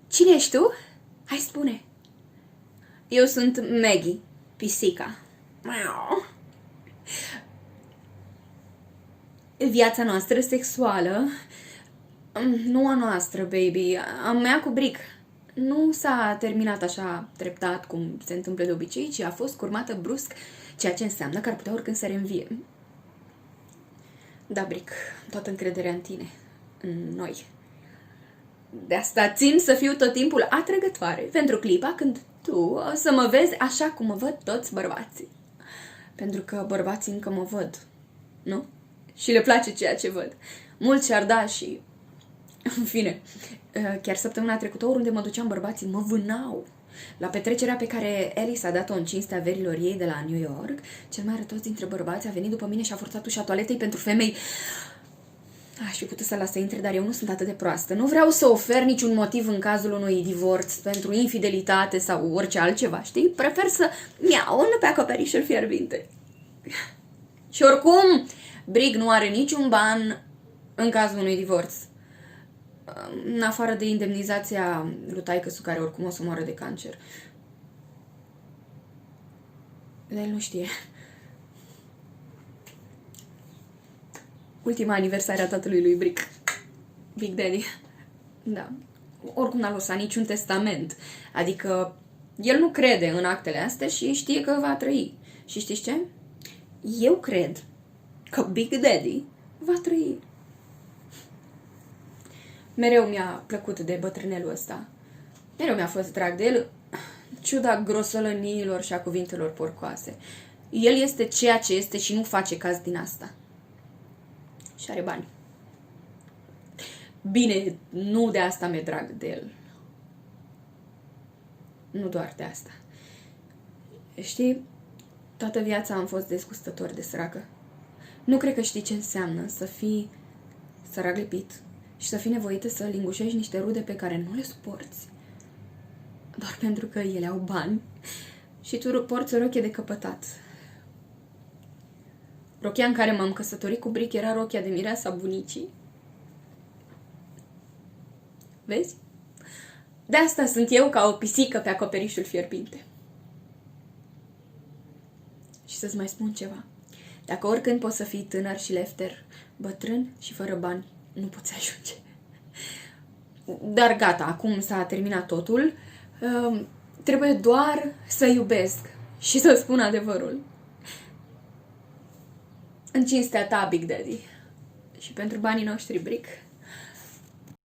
Cine ești tu? Hai, spune. Eu sunt Maggie, pisica. Viața noastră sexuală, nu a noastră, baby, a mea cu Brick, nu s-a terminat așa treptat cum se întâmplă de obicei, ci a fost curmată brusc, ceea ce înseamnă că ar putea oricând să reînvie. Da, Brick, toată încrederea în tine, în noi. De asta țin să fiu tot timpul atrăgătoare pentru clipa când tu o să mă vezi așa cum mă văd toți bărbații. Pentru că bărbații încă mă văd, nu? Și le place ceea ce văd. Mulți și-ar da și... În fine, chiar săptămâna trecută, oriunde mă duceam, bărbații mă vânau. La petrecerea pe care Alice a dat-o în cinstea verilor ei de la New York, cel mai rătos dintre bărbați a venit după mine și a forțat ușa toaletei pentru femei. Aș fi putut să las să intre, dar eu nu sunt atât de proastă. Nu vreau să ofer niciun motiv în cazul unui divorț pentru infidelitate sau orice altceva, știi? Prefer să miau pe acoperișul fierbinte. Și oricum, Brig nu are niciun ban în cazul unui divorț. În afară de indemnizația lui taică-su, care oricum o să moară de cancer. Dar el nu știe. Ultima aniversare a tatălui lui Brick. Big Daddy. Da. Oricum n-a lăsat niciun testament. Adică el nu crede în actele astea și știe că va trăi. Și știți ce? Eu cred că Big Daddy va trăi. Mereu mi-a plăcut de bătrânelul ăsta. Mereu mi-a fost drag de el, ciuda grosolăniilor și a cuvintelor porcoase. El este ceea ce este și nu face caz din asta. Și are bani. Bine, nu de asta mi-e drag de el. Nu doar de asta. Știi, toată viața am fost dezgustător de săracă. Nu cred că știi ce înseamnă să fii sărac lipit și să fii nevoită să lingușești niște rude pe care nu le suporți. Doar pentru că ele au bani și tu porți o rochie de căpătat. Rochia în care m-am căsătorit cu Brick era rochia de mireasa bunicii. Vezi? De asta sunt eu ca o pisică pe acoperișul fierbinte. Și să-ți mai spun ceva. Dacă oricând poți să fii tânăr și lefter, bătrân și fără bani, nu poți ajunge. Dar gata, acum s-a terminat totul. Trebuie doar să iubesc și să spun adevărul. În cinstea ta, Big Daddy. Și pentru banii noștri, Brick.